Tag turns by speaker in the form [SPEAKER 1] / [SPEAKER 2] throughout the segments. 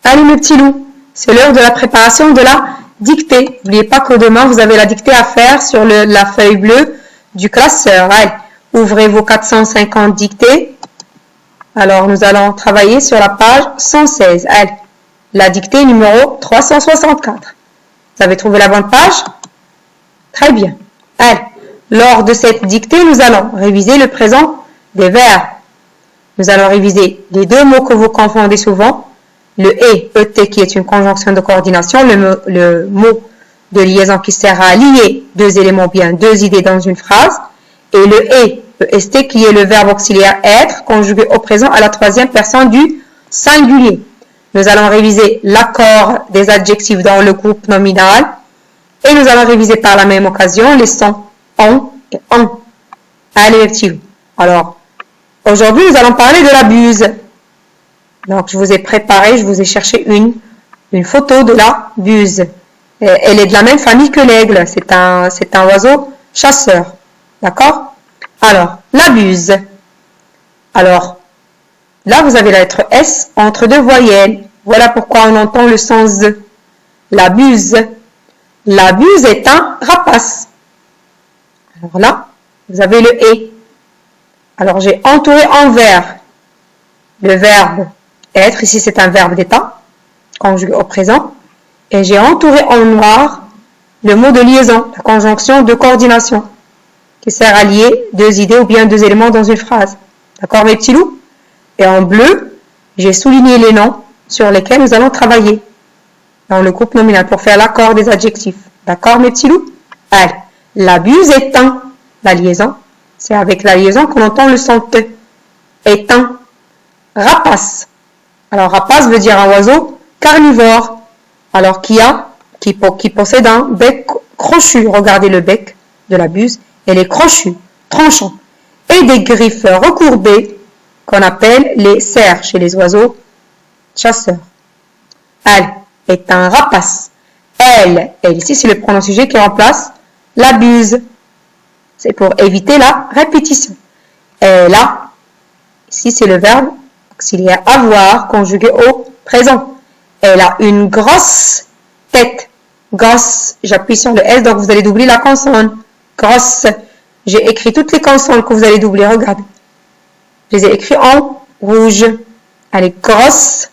[SPEAKER 1] Allez mes petits loups, c'est l'heure de la préparation de la dictée. N'oubliez pas que demain, vous avez la dictée à faire sur la feuille bleue du classeur. Allez, ouvrez vos 450 dictées. Alors, nous allons travailler sur la page 116. Allez, la dictée numéro 364. Vous avez trouvé la bonne page? Très bien. Allez, lors de cette dictée, nous allons réviser le présent des verbes. Nous allons réviser les deux mots que vous confondez souvent. Le et qui est une conjonction de coordination, le mot de liaison qui sert à lier deux éléments bien, deux idées dans une phrase, et le est qui est le verbe auxiliaire être conjugué au présent à la troisième personne du singulier. Nous allons réviser l'accord des adjectifs dans le groupe nominal et nous allons réviser par la même occasion les sons on et on. Allez les petits. Alors, aujourd'hui nous allons parler de la buse. Donc, je vous ai préparé, je vous ai cherché une photo de la buse. Elle est de la même famille que l'aigle. C'est un oiseau chasseur. D'accord? Alors, la buse. Alors, là, vous avez la lettre S entre deux voyelles. Voilà pourquoi on entend le son Z. La buse. La buse est un rapace. Alors là, vous avez le et. Alors, j'ai entouré en vert le verbe être, ici c'est un verbe d'état, conjugué au présent, et j'ai entouré en noir le mot de liaison, la conjonction de coordination, qui sert à lier deux idées ou bien deux éléments dans une phrase. D'accord mes petits loups? Et en bleu, j'ai souligné les noms sur lesquels nous allons travailler dans le groupe nominal pour faire l'accord des adjectifs. D'accord mes petits loups? Allez, la buse est un, la liaison, c'est avec la liaison qu'on entend le son T. Est un rapace. Alors, rapace veut dire un oiseau carnivore. Alors, qui possède un bec crochu. Regardez le bec de la buse. Elle est crochue, tranchant. Et des griffes recourbées qu'on appelle les cerfs chez les oiseaux chasseurs. Elle est un rapace. Elle, ici, c'est le pronom sujet qui remplace la buse. C'est pour éviter la répétition. Elle a, ici, c'est le verbe auxiliaire avoir conjugué au présent. Elle a une grosse tête. Grosse, j'appuie sur le S, donc vous allez doubler la consonne. Grosse. J'ai écrit toutes les consonnes que vous allez doubler, regardez. Je les ai écrites en rouge. Elle est grosse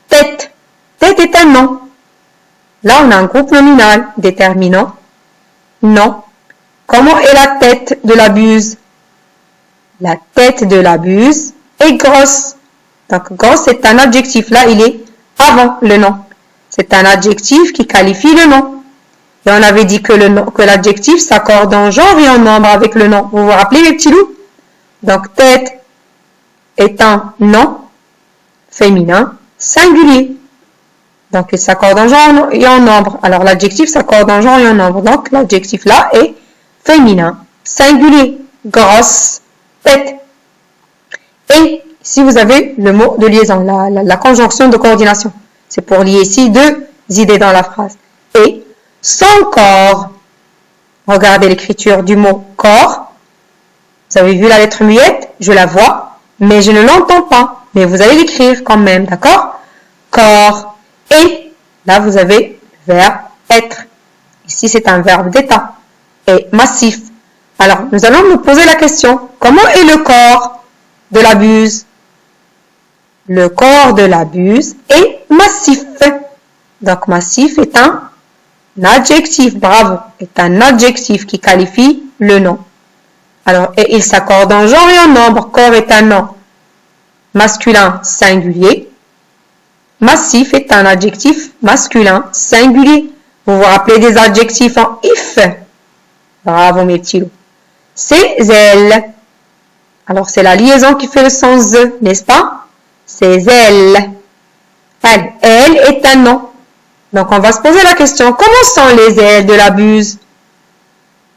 [SPEAKER 1] tête. Tête est un nom. Là, on a un groupe nominal déterminant. Non. Comment est la tête de la buse? La tête de la buse est grosse. Donc, grosse, c'est un adjectif. Là, il est avant le nom. C'est un adjectif qui qualifie le nom. Et on avait dit que l'adjectif s'accorde en genre et en nombre avec le nom. Vous vous rappelez, les petits loups? Donc, tête est un nom féminin singulier. Donc, il s'accorde en genre et en nombre. Alors, l'adjectif s'accorde en genre et en nombre. Donc, l'adjectif là est féminin singulier. Grosse tête. Et si vous avez le mot de liaison, la conjonction de coordination, c'est pour lier ici deux idées dans la phrase. Et son corps, regardez l'écriture du mot corps. Vous avez vu la lettre muette, je la vois, mais je ne l'entends pas. Mais vous allez l'écrire quand même, d'accord? Corps. Et là, vous avez le verbe être. Ici, c'est un verbe d'état. Et massif. Alors, nous allons nous poser la question, comment est le corps de la buse? Le corps de la buse est massif. Donc, massif est un adjectif, bravo, est un adjectif qui qualifie le nom. Alors, et il s'accorde en genre et en nombre. Corps est un nom masculin singulier. Massif est un adjectif masculin singulier. Vous vous rappelez des adjectifs en if? Bravo mes petits loups. Ses ailes. Alors, c'est la liaison qui fait le son Z, n'est-ce pas? Ses ailes. Elle est un nom. Donc, on va se poser la question, comment sont les ailes de la buse?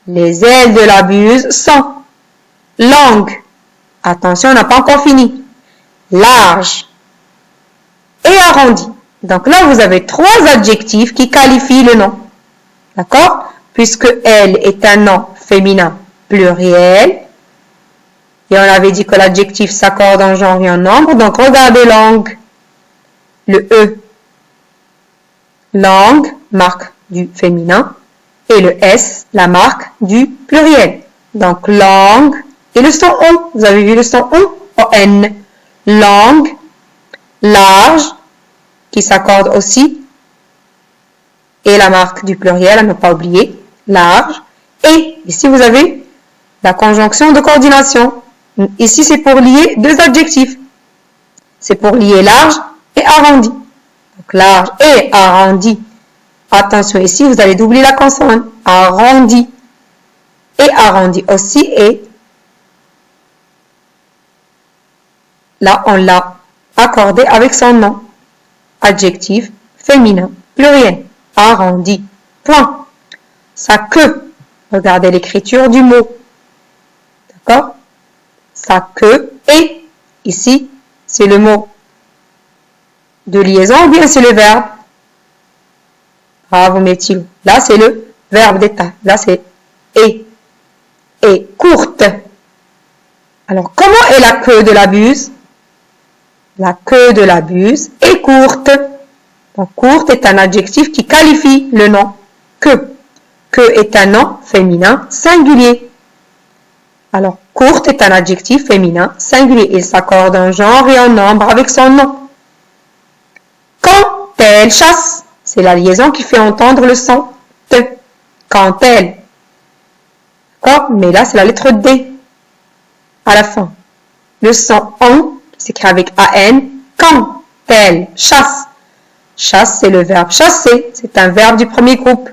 [SPEAKER 1] Les ailes de la buse sont longues. Attention, on n'a pas encore fini. Larges et arrondies. Donc là, vous avez trois adjectifs qui qualifient le nom. D'accord? Puisque elle est un nom féminin pluriel. Et on avait dit que l'adjectif s'accorde en genre et en nombre. Donc, regardez longue. Le E langue, marque du féminin, et le S, la marque du pluriel. Donc, langue, et le son O, vous avez vu le son O, O-N. Langue, large, qui s'accorde aussi, et la marque du pluriel, à ne pas oublier, large. Et ici, vous avez la conjonction de coordination. Ici, c'est pour lier deux adjectifs. C'est pour lier large et arrondi. Donc, large et arrondi. Attention, ici, vous allez doubler la consonne. Arrondi. Et arrondi aussi. Et là, on l'a accordé avec son nom. Adjectif féminin, pluriel. Arrondi. Point. Sa queue. Regardez l'écriture du mot. D'accord? Sa queue et ici, c'est le mot de liaison ou bien c'est le verbe? Bravo, Métil. Là, c'est le verbe d'état. Là, c'est et. Et courte. Alors, comment est la queue de la buse? La queue de la buse est courte. Donc, courte est un adjectif qui qualifie le nom que. Que est un nom féminin singulier. Alors, courte est un adjectif féminin singulier. Il s'accorde en genre et en nombre avec son nom. Quand elle chasse, c'est la liaison qui fait entendre le son T. Quand elle. D'accord? Mais là, c'est la lettre D à la fin. Le son on, qui s'écrit avec AN. Quand elle chasse. Chasse, c'est le verbe chasser. C'est un verbe du premier groupe.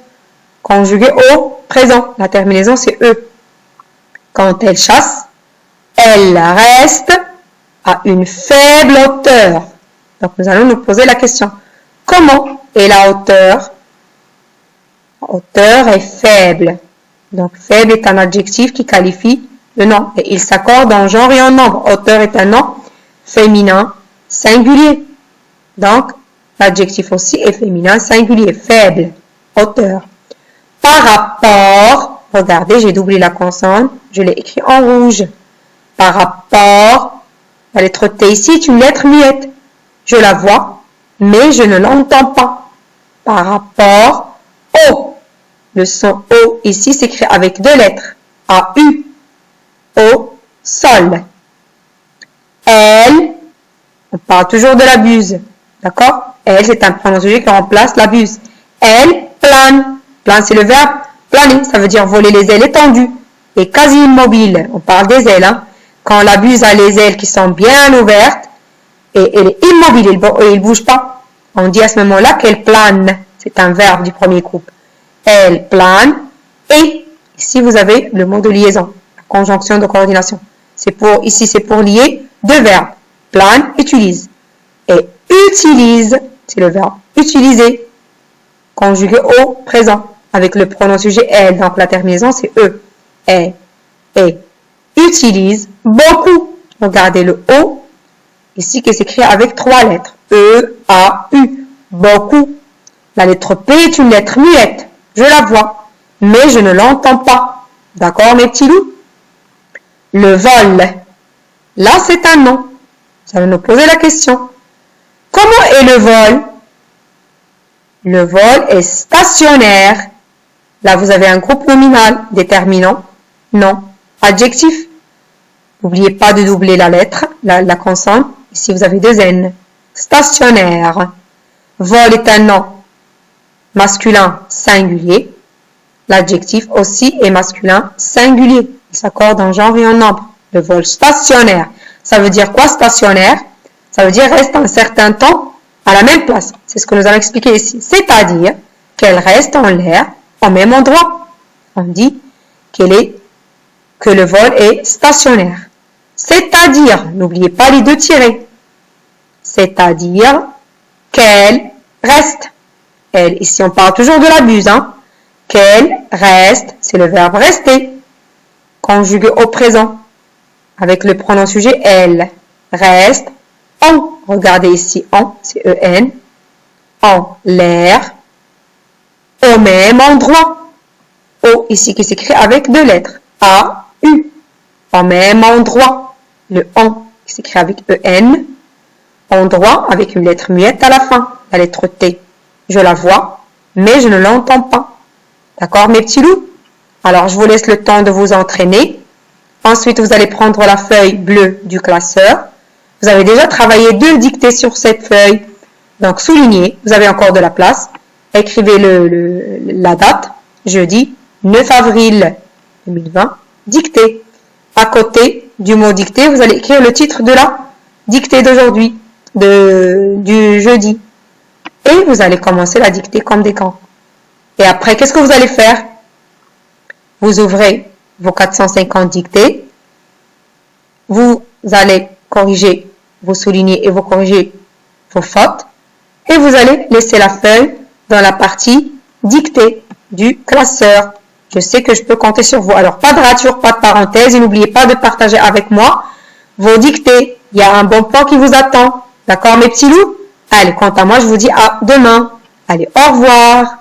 [SPEAKER 1] Conjugué au présent. La terminaison, c'est E. Quand elle chasse, elle reste à une faible hauteur. Donc, nous allons nous poser la question. Comment est la hauteur? La hauteur est faible. Donc, faible est un adjectif qui qualifie le nom. Et il s'accorde en genre et en nombre. Hauteur est un nom féminin singulier. Donc, l'adjectif aussi est féminin singulier. Faible. Hauteur. Par rapport, regardez, j'ai doublé la consonne, je l'ai écrit en rouge. Par rapport, la lettre T ici est une lettre muette. Je la vois, mais je ne l'entends pas. Par rapport au. Le son O ici s'écrit avec deux lettres. A-U. Au sol. Elle, on parle toujours de la buse. D'accord? Elle, c'est un pronom sujet qui remplace la buse. Elle plane. Plane, c'est le verbe planer, ça veut dire voler les ailes étendues et quasi immobile. On parle des ailes. Hein. Quand la buse a les ailes qui sont bien ouvertes et elle est immobile, elle ne bouge pas, on dit à ce moment-là qu'elle plane. C'est un verbe du premier groupe. Elle plane et ici vous avez le mot de liaison, la conjonction de coordination. Ici c'est pour lier deux verbes. Plane, utilise. Et utilise, c'est le verbe utiliser, conjugué au présent. Avec le pronom sujet elle, donc la terminaison c'est E. Et utilise beaucoup. Regardez le O, ici qui s'écrit avec trois lettres. E, A, U. Beaucoup. La lettre P est une lettre muette. Je la vois, mais je ne l'entends pas. D'accord, mes petits loups? Le vol. Là, c'est un nom. Vous allez nous poser la question. Comment est le vol? Le vol est stationnaire. Là, vous avez un groupe nominal déterminant. Non. Adjectif. N'oubliez pas de doubler la lettre, la consonne. Ici, vous avez deux N. Stationnaire. Vol est un nom masculin singulier. L'adjectif aussi est masculin singulier. Il s'accorde en genre et en nombre. Le vol stationnaire. Ça veut dire quoi, stationnaire? Ça veut dire reste un certain temps à la même place. C'est ce que nous allons expliquer ici. C'est-à-dire qu'elle reste en l'air au même endroit. On dit que le vol est stationnaire. C'est-à-dire, n'oubliez pas les deux tirés. C'est-à-dire qu'elle reste. Elle, ici on parle toujours de la buse. Hein. Qu'elle reste, c'est le verbe rester. Conjugué au présent. Avec le pronom sujet elle. Reste en. Regardez ici en, c'est E-N. En l'air. Au même endroit. O ici qui s'écrit avec deux lettres. A-U. Au même endroit. Le en qui s'écrit avec E-N. Endroit avec une lettre muette à la fin. La lettre T. je la vois, mais je ne l'entends pas. D'accord, mes petits loups? Alors, je vous laisse le temps de vous entraîner. Ensuite, vous allez prendre la feuille bleue du classeur. Vous avez déjà travaillé 2 dictées sur cette feuille. Donc, soulignez, vous avez encore de la place. Écrivez la date, jeudi 9 avril 2020, dictée. À côté du mot dictée, vous allez écrire le titre de la dictée d'aujourd'hui, du jeudi. Et vous allez commencer la dictée comme des grands. Et après, qu'est-ce que vous allez faire? Vous ouvrez vos 450 dictées. Vous allez corriger, vous souligner et vous corriger vos fautes. Et vous allez laisser la feuille dans la partie dictée du classeur. Je sais que je peux compter sur vous. Alors, pas de rature, pas de parenthèse. Et n'oubliez pas de partager avec moi vos dictées. Il y a un bon plan qui vous attend. D'accord, mes petits loups? Allez, quant à moi, je vous dis à demain. Allez, au revoir.